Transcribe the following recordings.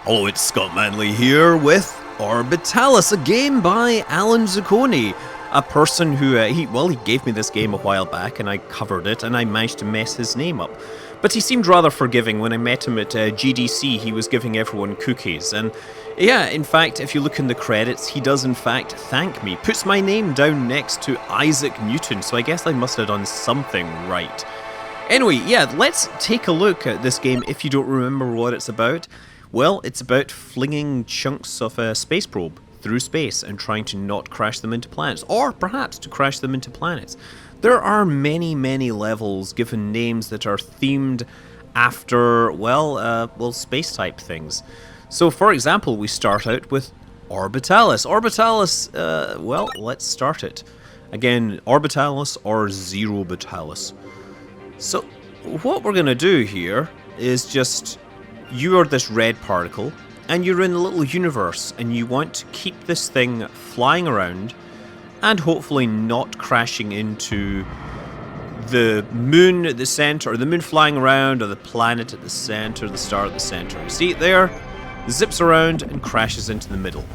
Hello, it's Scott Manley here with 0rbitalis, a game by Alan Zucconi, a person who, he gave me this game a while back and I covered it and I managed to mess his name up. But he seemed rather forgiving. When I met him at GDC, he was giving everyone cookies. And yeah, in fact, if you look in the credits, he does in fact thank me. Puts my name down next to Isaac Newton, so I guess I must have done something right. Anyway, yeah, let's take a look at this game if you don't remember what it's about. Well, it's about flinging chunks of a space probe through space and trying to not crash them into planets, or perhaps to crash them into planets. There are many, many levels given names that are themed after, space-type things. So, for example, we start out with 0rbitalis. 0rbitalis, let's start it. Again, 0rbitalis or 0rbitalis. So, what we're going to do here is just... You are this red particle, and you're in a little universe, and you want to keep this thing flying around, and hopefully not crashing into the moon at the center, or the moon flying around, or the planet at the center, the star at the center. See it there? Zips around and crashes into the middle.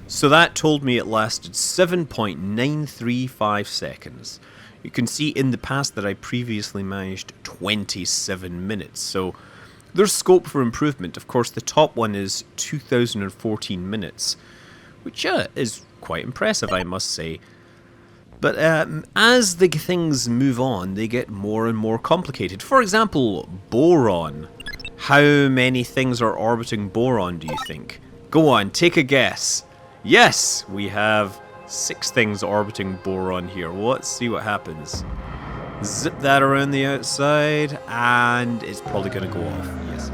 So that told me it lasted 7.935 seconds. You can see in the past that I previously managed 27 minutes, so... There's scope for improvement. Of course, the top one is 2014 minutes, which is quite impressive, I must say. But as the things move on, they get more and more complicated. For example, Boron. How many things are orbiting Boron, do you think? Go on, take a guess. Yes, we have 6 things orbiting Boron here. Let's see what happens. Zip that around the outside, and it's probably going to go off, yes.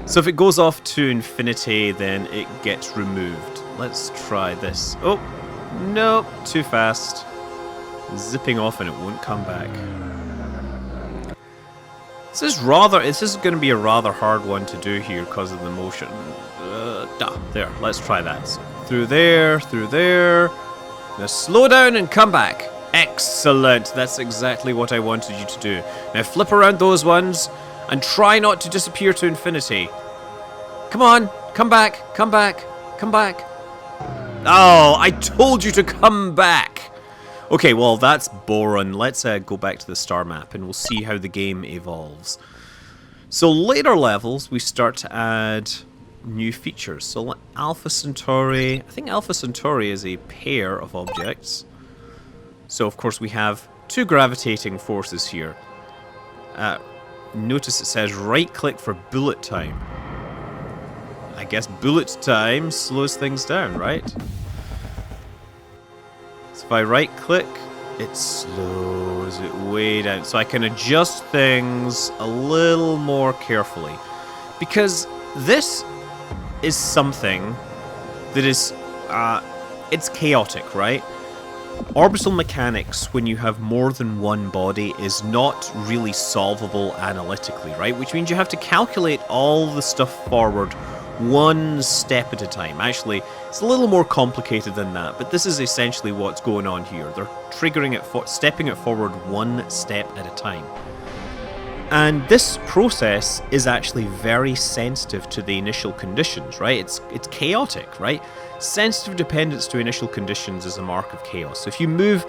So if it goes off to infinity, then it gets removed. Let's try this. Oh, nope, too fast. Zipping off and it won't come back. This is going to be a rather hard one to do here because of the motion. There, let's try that. So, through there. Now slow down and come back. Excellent, that's exactly what I wanted you to do. Now flip around those ones and try not to disappear to infinity. Come on, come back. Oh, I told you to come back. Okay, well that's Boron. Let's go back to the star map and we'll see how the game evolves. So later levels we start to add new features. So Alpha Centauri, I think Alpha Centauri is a pair of objects. So, of course, we have 2 gravitating forces here. Notice it says right-click for bullet time. I guess bullet time slows things down, right? So if I right-click, it slows it way down. So I can adjust things a little more carefully. Because this is something that is... it's chaotic, right? Orbital mechanics, when you have more than one body, is not really solvable analytically, right? Which means you have to calculate all the stuff forward one step at a time. Actually, it's a little more complicated than that, but this is essentially what's going on here. They're triggering it, stepping it forward one step at a time. And this process is actually very sensitive to the initial conditions, right? It's chaotic, right? Sensitive dependence to initial conditions is a mark of chaos. So if you move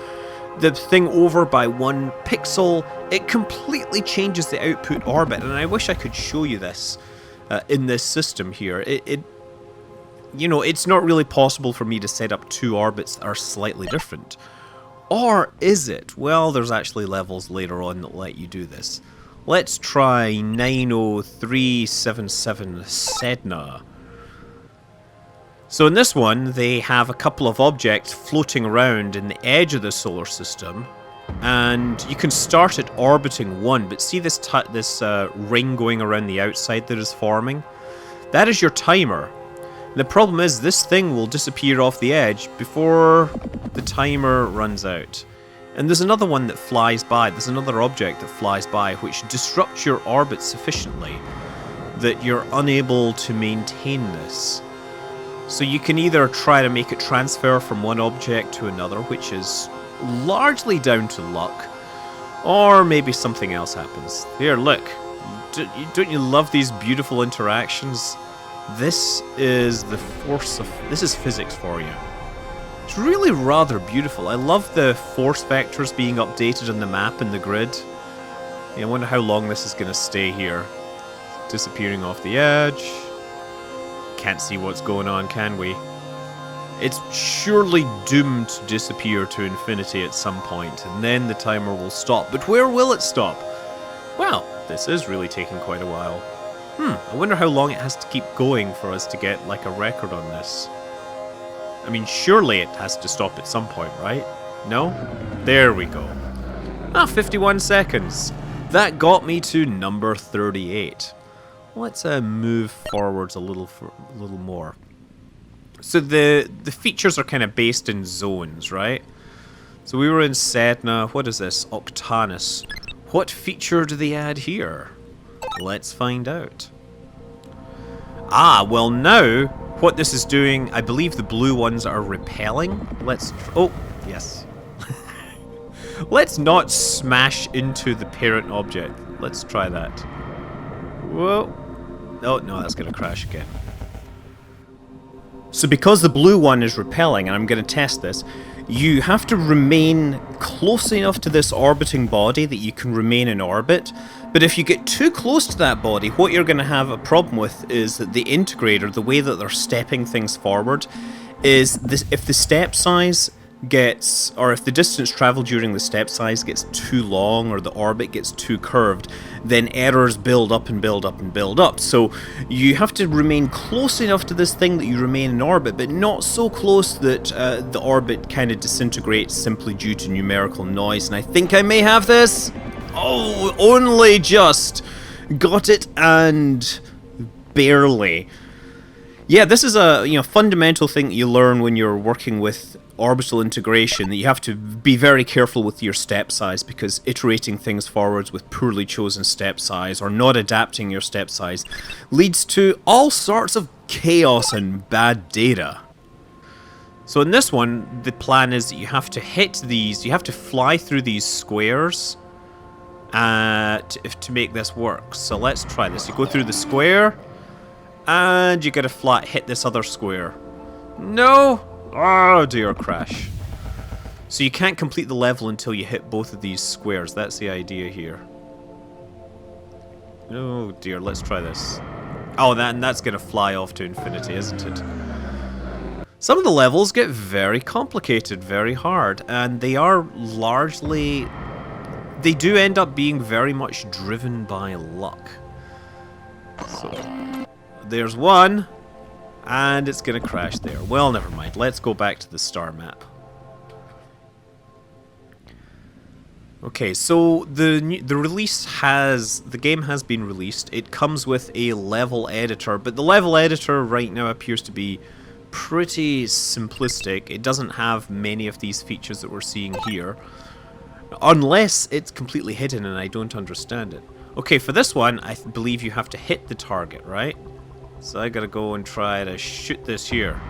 the thing over by 1 pixel, it completely changes the output orbit. And I wish I could show you this in this system here. It's not really possible for me to set up 2 orbits that are slightly different. Or is it? Well, there's actually levels later on that let you do this. Let's try Nano 377 Sedna. So in this one, they have a couple of objects floating around in the edge of the solar system, and you can start it orbiting one, but see this ring going around the outside that is forming? That is your timer. The problem is this thing will disappear off the edge before the timer runs out. And there's another one that flies by, there's another object that flies by which disrupts your orbit sufficiently that you're unable to maintain this. So you can either try to make it transfer from one object to another, which is largely down to luck, or maybe something else happens. Here, look. Don't you love these beautiful interactions? This is the force of... This is physics for you. It's really rather beautiful. I love the force vectors being updated on the map and the grid. Yeah, I wonder how long this is going to stay here. Disappearing off the edge. Can't see what's going on, can we? It's surely doomed to disappear to infinity at some point, and then the timer will stop. But where will it stop? Well, this is really taking quite a while. I wonder how long it has to keep going for us to get, like, a record on this. I mean, surely it has to stop at some point, right? No? There we go. 51 seconds. That got me to number 38. Let's move forwards a little more. So the features are kind of based in zones, right? So we were in Sedna. What is this? Octanus. What feature do they add here? Let's find out. Well now, what this is doing, I believe the blue ones are repelling. Oh, yes. Let's not smash into the parent object. Let's try that. Whoa. Oh, no, that's going to crash again. So because the blue one is repelling, and I'm going to test this, you have to remain close enough to this orbiting body that you can remain in orbit. But if you get too close to that body, what you're going to have a problem with is that the integrator, the way that they're stepping things forward, is this, if the step size gets, or if the distance traveled during the step size gets too long, or the orbit gets too curved, then errors build up and build up and build up. So you have to remain close enough to this thing that you remain in orbit, but not so close that the orbit kind of disintegrates simply due to numerical noise. And I think I may have this. Oh, only just got it, and barely. Yeah, this is a fundamental thing that you learn when you're working with orbital integration, that you have to be very careful with your step size, because iterating things forwards with poorly chosen step size or not adapting your step size leads to all sorts of chaos and bad data. So in this one, the plan is that you have to hit these, you have to fly through these squares to make this work. So let's try this. You go through the square, and you get a hit this other square. No! Oh dear, crash. So you can't complete the level until you hit both of these squares. That's the idea here. Oh dear, let's try this. Oh, that's going to fly off to infinity, isn't it? Some of the levels get very complicated, very hard, and they are largely... They do end up being very much driven by luck. So, there's one. And it's going to crash there. Well, never mind. Let's go back to the star map. Okay, so the game has been released. It comes with a level editor, but the level editor right now appears to be pretty simplistic. It doesn't have many of these features that we're seeing here, unless it's completely hidden and I don't understand it. Okay, for this one, I believe you have to hit the target, right? So I gotta go and try to shoot this here.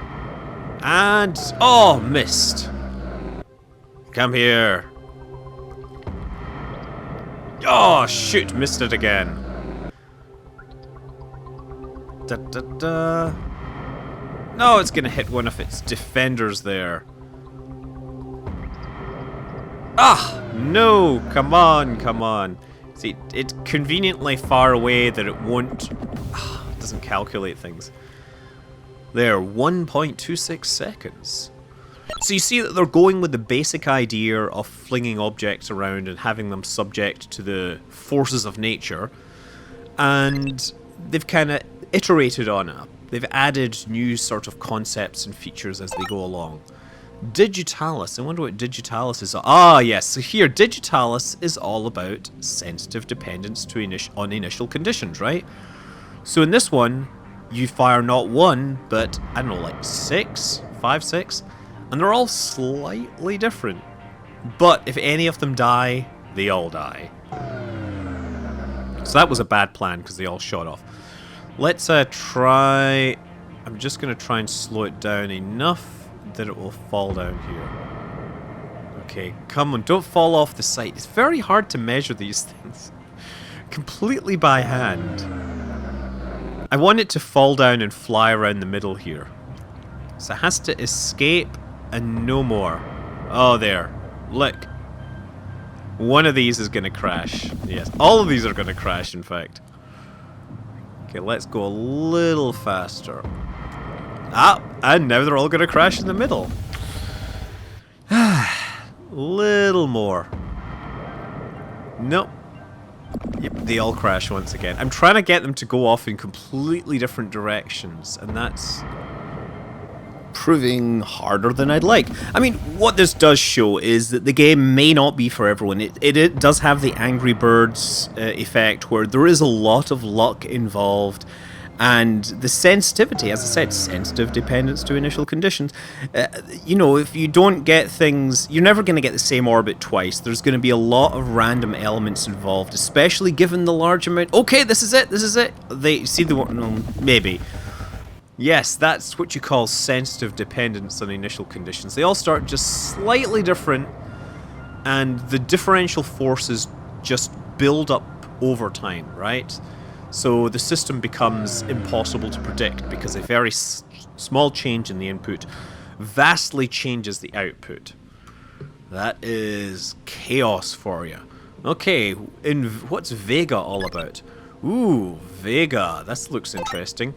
And... oh, missed. Come here. Oh, shoot, missed it again. No, it's gonna hit one of its defenders there. Ah, no, come on, come on. See, it's conveniently far away that it won't... doesn't calculate things. There, 1.26 seconds. So you see that they're going with the basic idea of flinging objects around and having them subject to the forces of nature, and they've kind of iterated on it. They've added new sort of concepts and features as they go along. Digitalis, I wonder what Digitalis is. Ah, yes, so here, Digitalis is all about sensitive dependence on initial conditions, right? So in this one, you fire not one, but, I don't know, like 5, 6, and they're all slightly different. But if any of them die, they all die. So that was a bad plan, because they all shot off. Let's try... I'm just going to try and slow it down enough that it will fall down here. Okay, come on, don't fall off the site. It's very hard to measure these things. Completely by hand. I want it to fall down and fly around the middle here. So it has to escape and no more. Oh, there. Look. One of these is going to crash. Yes, all of these are going to crash, in fact. Okay, let's go a little faster. Ah, and now they're all going to crash in the middle. Little more. Nope. Yep, they all crash once again. I'm trying to get them to go off in completely different directions, and that's proving harder than I'd like. I mean, what this does show is that the game may not be for everyone. It does have the Angry Birds effect, where there is a lot of luck involved, and the sensitivity, as I said, sensitive dependence to initial conditions. You know, if you don't get things, you're never going to get the same orbit twice. There's going to be a lot of random elements involved, especially given the large amount. Okay, this is it. This is it. They see the one. No, maybe. Yes, that's what you call sensitive dependence on initial conditions. They all start just slightly different, and the differential forces just build up over time, right? So the system becomes impossible to predict because a very small change in the input vastly changes the output. That is chaos for you. Okay, what's Vega all about? Ooh, Vega. That looks interesting.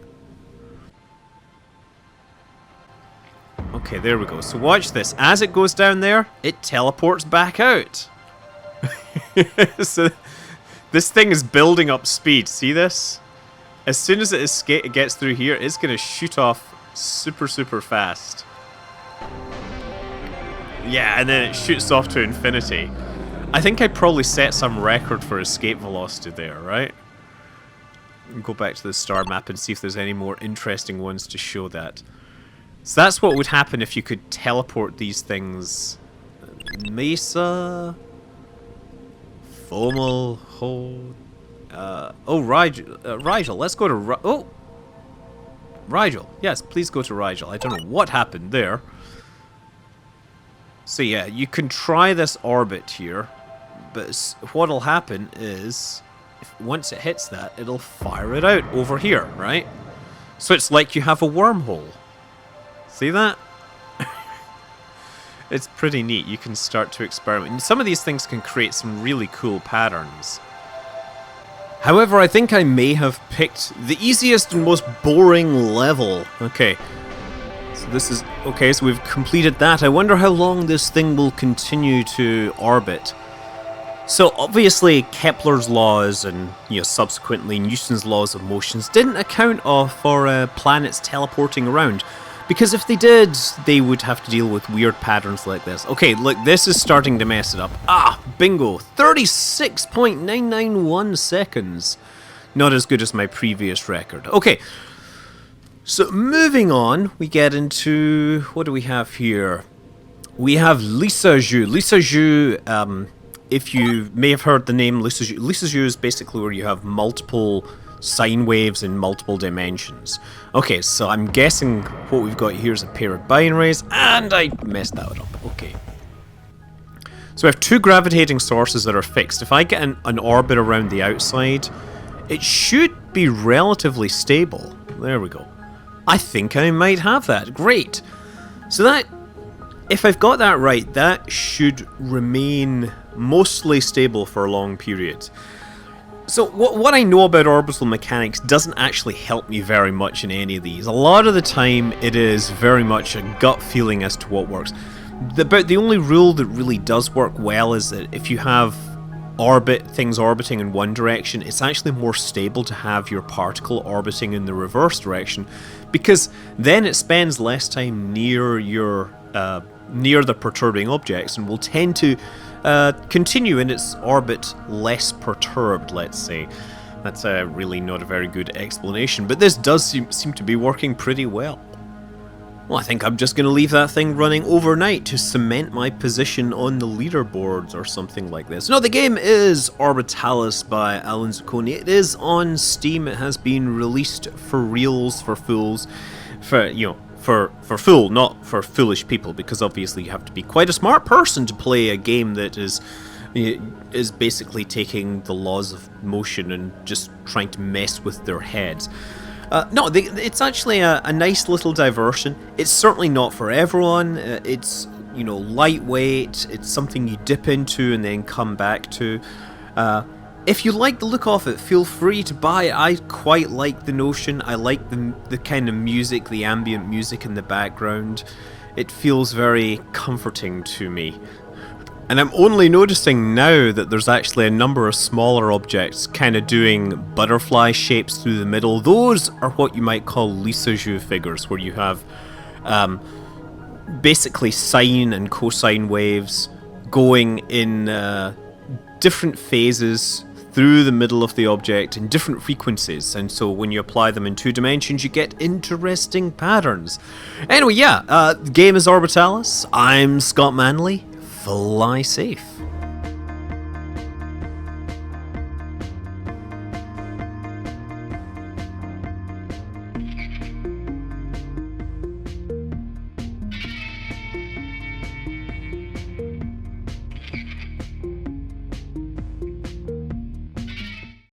Okay, there we go. So watch this. As it goes down there, it teleports back out. So this thing is building up speed. See this? As soon as it gets through here, it's going to shoot off super, super fast. Yeah, and then it shoots off to infinity. I think I probably set some record for escape velocity there, right? Go back to the star map and see if there's any more interesting ones to show that. So that's what would happen if you could teleport these things. Mesa... Fomal... Rigel. Let's go to Rigel. Yes, please go to Rigel. I don't know what happened there. So yeah, you can try this orbit here, but what'll happen is, once it hits that, it'll fire it out over here, right? So it's like you have a wormhole. See that? It's pretty neat. You can start to experiment. And some of these things can create some really cool patterns. However, I think I may have picked the easiest and most boring level. Okay. So this is... Okay, so we've completed that. I wonder how long this thing will continue to orbit. So obviously Kepler's laws and subsequently Newton's laws of motions didn't account for planets teleporting around. Because if they did, they would have to deal with weird patterns like this. Okay, look, this is starting to mess it up. Ah, bingo! 36.991 seconds. Not as good as my previous record. Okay, so moving on, we get into... What do we have here? We have Lissajous. Lissajous, if you may have heard the name Lissajous. Lissajous is basically where you have multiple sine waves in multiple dimensions. Okay, so I'm guessing what we've got here is a pair of binaries, and I messed that up. Okay. So we have two gravitating sources that are fixed. If I get an orbit around the outside, it should be relatively stable. There we go. I think I might have that. Great. So that, if I've got that right, that should remain mostly stable for long periods. So what I know about orbital mechanics doesn't actually help me very much in any of these. A lot of the time it is very much a gut feeling as to what works. The only rule that really does work well is that if you have things orbiting in one direction, it's actually more stable to have your particle orbiting in the reverse direction, because then it spends less time near the perturbing objects and will tend to continue in its orbit less perturbed, let's say. That's really not a very good explanation, but this does seem to be working pretty well. Well, I think I'm just going to leave that thing running overnight to cement my position on the leaderboards or something like this. No, the game is 0rbitalis by Alan Zacconi. It is on Steam. It has been released for reals, for fools, for fool, not for foolish people, because obviously you have to be quite a smart person to play a game that is basically taking the laws of motion and just trying to mess with their heads. No, it's actually a nice little diversion. It's certainly not for everyone. It's, you know, lightweight. It's something you dip into and then come back to. If you like the look of it, feel free to buy it. I quite like the notion. I like the kind of music, the ambient music in the background. It feels very comforting to me. And I'm only noticing now that there's actually a number of smaller objects kind of doing butterfly shapes through the middle. Those are what you might call Lissajous figures, where you have basically sine and cosine waves going in different phases through the middle of the object in different frequencies, and so when you apply them in 2 dimensions you get interesting patterns. Anyway, yeah, the game is 0rbitalis. I'm Scott Manley. Fly safe.